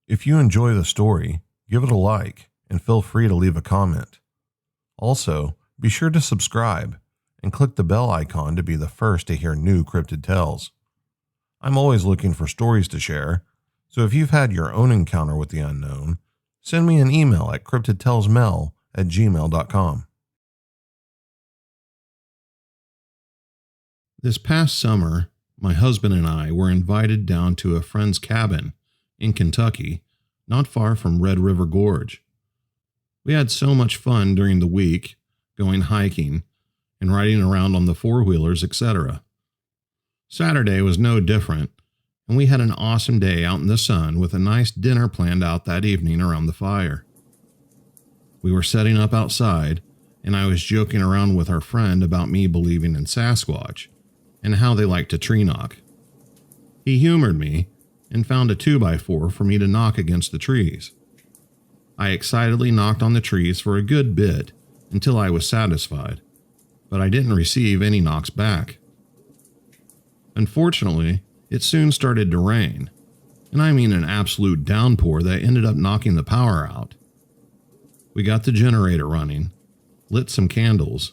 If you enjoy the story, give it a like and feel free to leave a comment. Also, be sure to subscribe and click the bell icon to be the first to hear new cryptid tales. I'm always looking for stories to share, so if you've had your own encounter with the unknown, send me an email at cryptidtalesmel@gmail.com. This past summer, my husband and I were invited down to a friend's cabin in Kentucky, not far from Red River Gorge. We had so much fun during the week, going hiking and riding around on the four-wheelers, etc. Saturday was no different, and we had an awesome day out in the sun with a nice dinner planned out that evening around the fire. We were setting up outside, and I was joking around with our friend about me believing in Sasquatch and how they like to tree knock. He humored me and found a 2x4 for me to knock against the trees. I excitedly knocked on the trees for a good bit until I was satisfied, but I didn't receive any knocks back. Unfortunately, it soon started to rain, and I mean an absolute downpour that ended up knocking the power out. We got the generator running, lit some candles,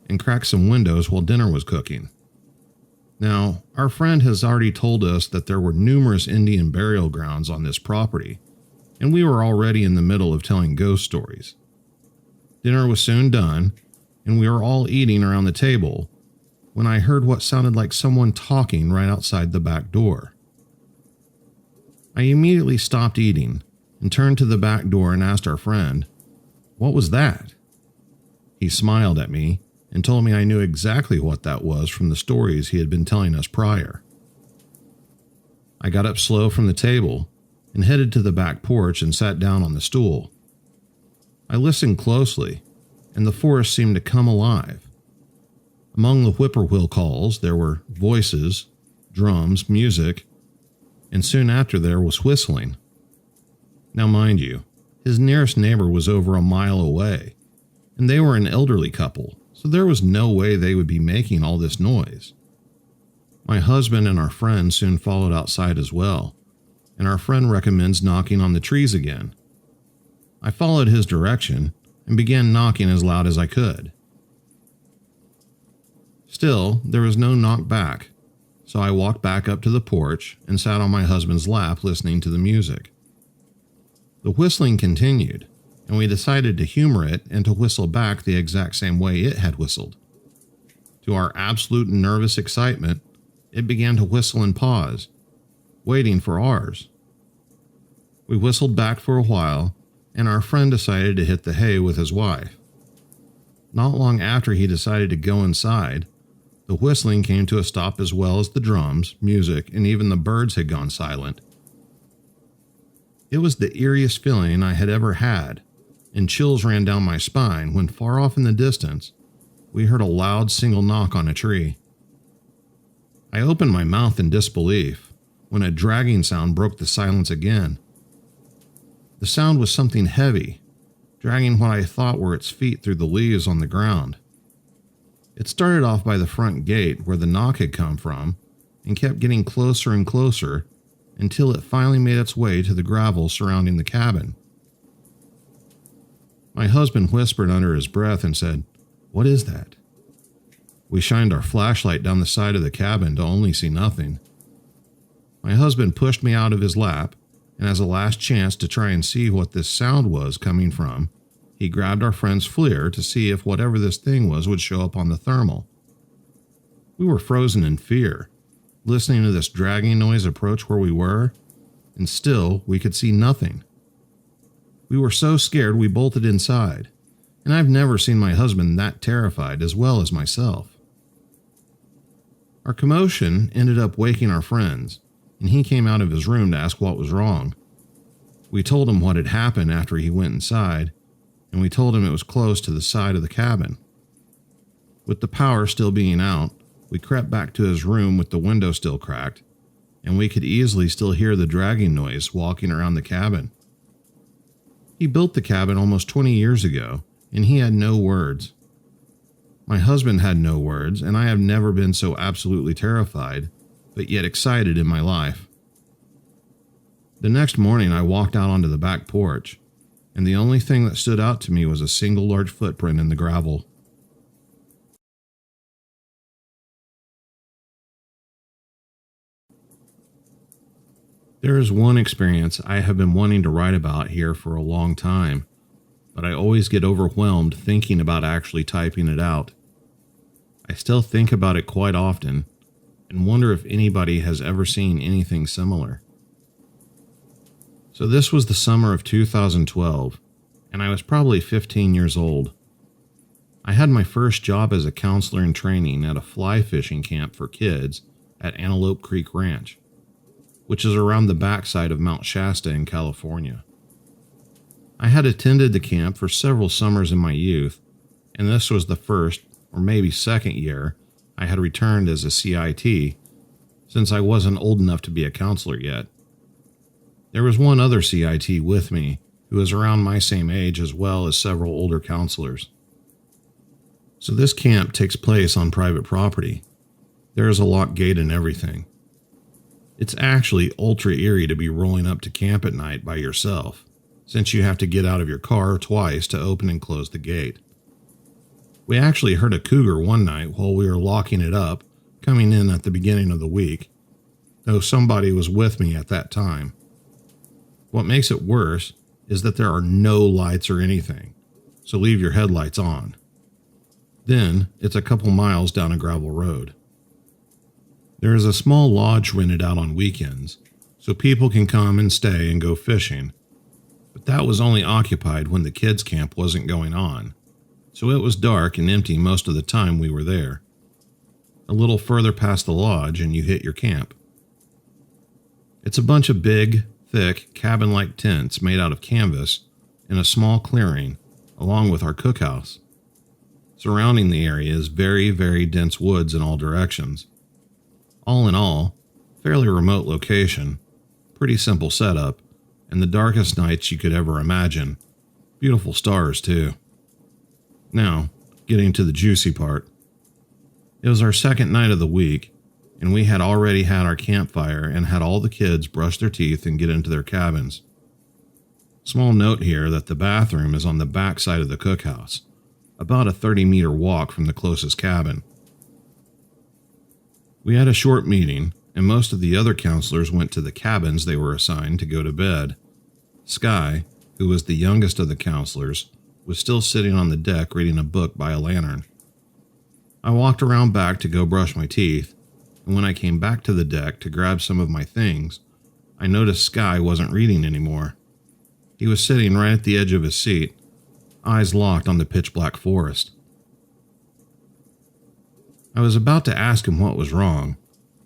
and cracked some windows while dinner was cooking. Now, our friend has already told us that there were numerous Indian burial grounds on this property, and we were already in the middle of telling ghost stories. Dinner was soon done, and we were all eating around the table when I heard what sounded like someone talking right outside the back door. I immediately stopped eating and turned to the back door and asked our friend, "What was that?" He smiled at me and told me I knew exactly what that was from the stories he had been telling us prior. I got up slow from the table and headed to the back porch and sat down on the stool. I listened closely, and the forest seemed to come alive. Among the whippoorwill calls, there were voices, drums, music, and soon after there was whistling. Now mind you, his nearest neighbor was over a mile away, and they were an elderly couple, so there was no way they would be making all this noise. My husband and our friend soon followed outside as well, and our friend recommends knocking on the trees again. I followed his direction and began knocking as loud as I could. Still, there was no knock back, so I walked back up to the porch and sat on my husband's lap listening to the music. The whistling continued, and we decided to humor it and to whistle back the exact same way it had whistled. To our absolute nervous excitement, it began to whistle and pause, waiting for ours. We whistled back for a while, and our friend decided to hit the hay with his wife. Not long after he decided to go inside, the whistling came to a stop as well as the drums, music, and even the birds had gone silent. It was the eeriest feeling I had ever had, and chills ran down my spine when far off in the distance, we heard a loud single knock on a tree. I opened my mouth in disbelief when a dragging sound broke the silence again. The sound was something heavy, dragging what I thought were its feet through the leaves on the ground. It started off by the front gate where the knock had come from and kept getting closer and closer until it finally made its way to the gravel surrounding the cabin. My husband whispered under his breath and said, "What is that?" We shined our flashlight down the side of the cabin to only see nothing. My husband pushed me out of his lap, and as a last chance to try and see what this sound was coming from, he grabbed our friend's FLIR to see if whatever this thing was would show up on the thermal. We were frozen in fear, listening to this dragging noise approach where we were, and still we could see nothing. We were so scared we bolted inside, and I've never seen my husband that terrified as well as myself. Our commotion ended up waking our friends, and he came out of his room to ask what was wrong. We told him what had happened after he went inside, and we told him it was close to the side of the cabin. With the power still being out, we crept back to his room with the window still cracked, and we could easily still hear the dragging noise walking around the cabin. He built the cabin almost 20 years ago, and he had no words. My husband had no words, and I have never been so absolutely terrified, but yet excited in my life. The next morning, I walked out onto the back porch, and the only thing that stood out to me was a single large footprint in the gravel. There is one experience I have been wanting to write about here for a long time, but I always get overwhelmed thinking about actually typing it out. I still think about it quite often and wonder if anybody has ever seen anything similar. So this was the summer of 2012, and I was probably 15 years old. I had my first job as a counselor in training at a fly fishing camp for kids at Antelope Creek Ranch, which is around the backside of Mount Shasta in California. I had attended the camp for several summers in my youth, and this was the first, or maybe second year, I had returned as a CIT, since I wasn't old enough to be a counselor yet. There was one other CIT with me, who was around my same age as well as several older counselors. So this camp takes place on private property. There is a locked gate and everything. It's actually ultra eerie to be rolling up to camp at night by yourself, since you have to get out of your car twice to open and close the gate. We actually heard a cougar one night while we were locking it up, coming in at the beginning of the week, though somebody was with me at that time. What makes it worse is that there are no lights or anything, so leave your headlights on. Then, it's a couple miles down a gravel road. There is a small lodge rented out on weekends, so people can come and stay and go fishing, but that was only occupied when the kids' camp wasn't going on, so it was dark and empty most of the time we were there. A little further past the lodge and you hit your camp. It's a bunch of big, thick, cabin-like tents made out of canvas in a small clearing, along with our cookhouse. Surrounding the area is very, very dense woods in all directions. All in all, fairly remote location, pretty simple setup, and the darkest nights you could ever imagine. Beautiful stars, too. Now, getting to the juicy part. It was our second night of the week, and we had already had our campfire and had all the kids brush their teeth and get into their cabins. Small note here that the bathroom is on the back side of the cookhouse, about a 30-meter walk from the closest cabin. We had a short meeting, and most of the other counselors went to the cabins they were assigned to go to bed. Sky, who was the youngest of the counselors, was still sitting on the deck reading a book by a lantern. I walked around back to go brush my teeth, and when I came back to the deck to grab some of my things, I noticed Sky wasn't reading anymore. He was sitting right at the edge of his seat, eyes locked on the pitch-black forest. I was about to ask him what was wrong,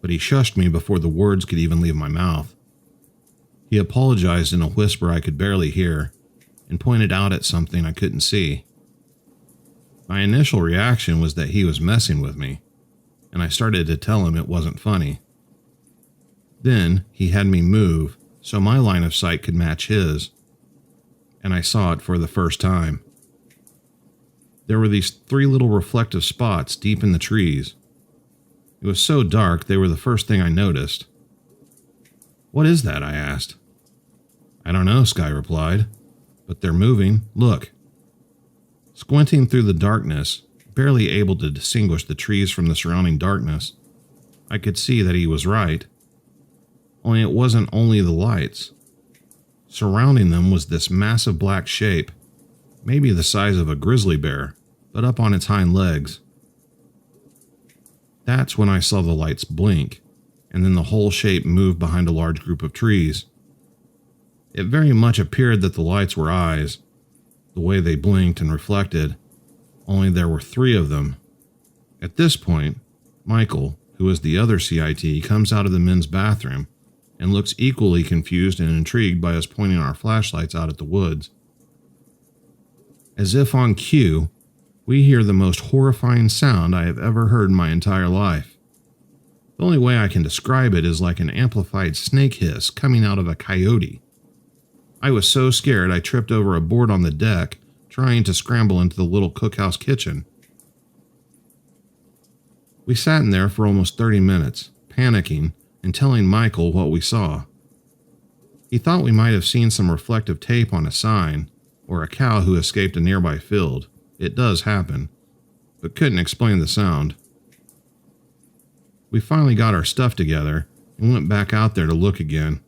but he shushed me before the words could even leave my mouth. He apologized in a whisper I could barely hear, and pointed out at something I couldn't see. My initial reaction was that he was messing with me, and I started to tell him it wasn't funny. Then he had me move so my line of sight could match his, and I saw it for the first time. There were these 3 little reflective spots deep in the trees. It was so dark they were the first thing I noticed. "What is that?" I asked. "I don't know," Sky replied, "but they're moving. Look." Squinting through the darkness, barely able to distinguish the trees from the surrounding darkness, I could see that he was right. Only it wasn't only the lights. Surrounding them was this massive black shape, maybe the size of a grizzly bear, but up on its hind legs. That's when I saw the lights blink, and then the whole shape move behind a large group of trees. It very much appeared that the lights were eyes, the way they blinked and reflected, only there were 3 of them. At this point, Michael, who is the other CIT, comes out of the men's bathroom and looks equally confused and intrigued by us pointing our flashlights out at the woods. As if on cue, we hear the most horrifying sound I have ever heard in my entire life. The only way I can describe it is like an amplified snake hiss coming out of a coyote. I was so scared I tripped over a board on the deck, trying to scramble into the little cookhouse kitchen. We sat in there for almost 30 minutes, panicking and telling Michael what we saw. He thought we might have seen some reflective tape on a sign or a cow who escaped a nearby field. It does happen, but couldn't explain the sound. We finally got our stuff together and went back out there to look again.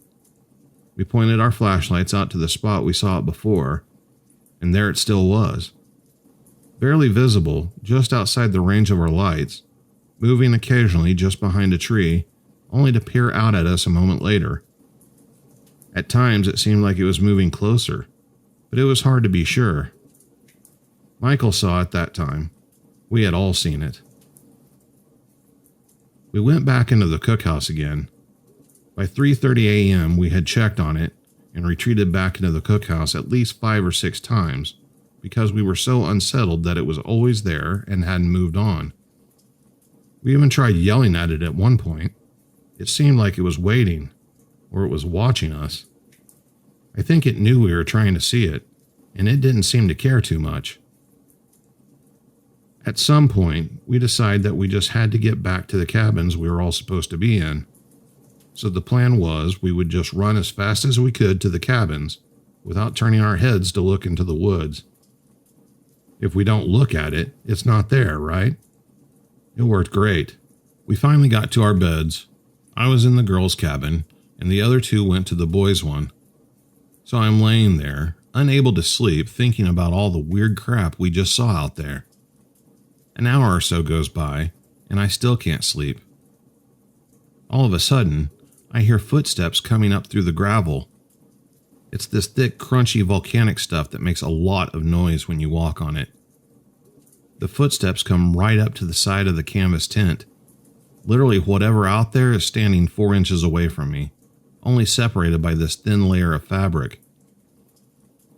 We pointed our flashlights out to the spot we saw it before, and there it still was. Barely visible, just outside the range of our lights, moving occasionally just behind a tree, only to peer out at us a moment later. At times it seemed like it was moving closer, but it was hard to be sure. Michael saw it that time. We had all seen it. We went back into the cookhouse again. By 3:30 a.m. we had checked on it and retreated back into the cookhouse at least 5 or 6 times because we were so unsettled that it was always there and hadn't moved on. We even tried yelling at it at one point. It seemed like it was waiting, or it was watching us. I think it knew we were trying to see it, and it didn't seem to care too much. At some point, we decided that we just had to get back to the cabins we were all supposed to be in. So the plan was we would just run as fast as we could to the cabins without turning our heads to look into the woods. If we don't look at it, it's not there, right? It worked great. We finally got to our beds. I was in the girls' cabin, and the other 2 went to the boys' one. So I'm laying there, unable to sleep, thinking about all the weird crap we just saw out there. An hour or so goes by, and I still can't sleep. All of a sudden, I hear footsteps coming up through the gravel. It's this thick, crunchy volcanic stuff that makes a lot of noise when you walk on it. The footsteps come right up to the side of the canvas tent. Literally whatever out there is standing 4 inches away from me, only separated by this thin layer of fabric.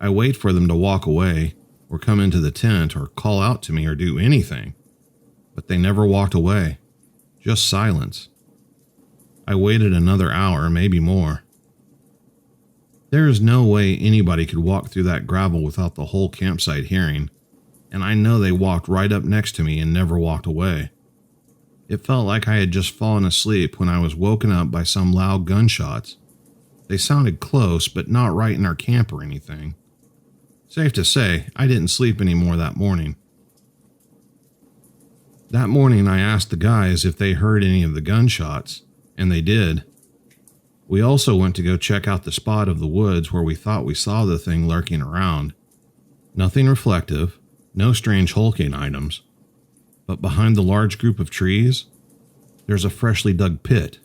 I wait for them to walk away, or come into the tent, or call out to me, or do anything. But they never walked away. Just silence. I waited another hour, maybe more. There is no way anybody could walk through that gravel without the whole campsite hearing, and I know they walked right up next to me and never walked away. It felt like I had just fallen asleep when I was woken up by some loud gunshots. They sounded close, but not right in our camp or anything. Safe to say, I didn't sleep anymore that morning. That morning I asked the guys if they heard any of the gunshots, and they did. We also went to go check out the spot of the woods where we thought we saw the thing lurking around. Nothing reflective, no strange hulking items. But behind the large group of trees, there's a freshly dug pit.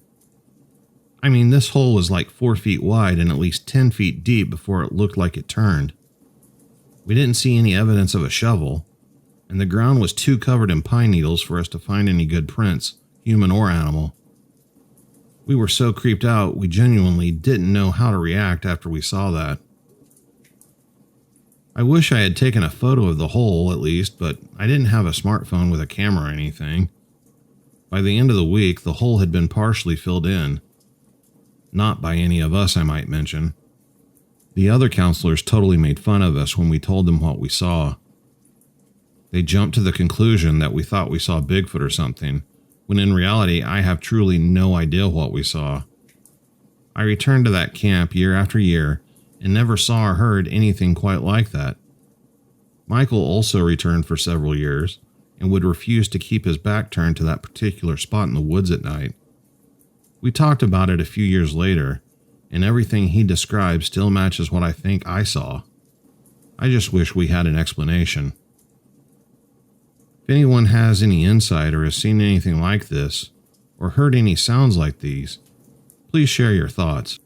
I mean, this hole was like 4 feet wide and at least 10 feet deep before it looked like it turned. We didn't see any evidence of a shovel, and the ground was too covered in pine needles for us to find any good prints, human or animal. We were so creeped out, we genuinely didn't know how to react after we saw that. I wish I had taken a photo of the hole at least, but I didn't have a smartphone with a camera or anything. By the end of the week, the hole had been partially filled in. Not by any of us, I might mention. The other counselors totally made fun of us when we told them what we saw. They jumped to the conclusion that we thought we saw Bigfoot or something, when in reality I have truly no idea what we saw. I returned to that camp year after year and never saw or heard anything quite like that. Michael also returned for several years and would refuse to keep his back turned to that particular spot in the woods at night. We talked about it a few years later, and everything he described still matches what I think I saw. I just wish we had an explanation. If anyone has any insight or has seen anything like this, or heard any sounds like these, please share your thoughts.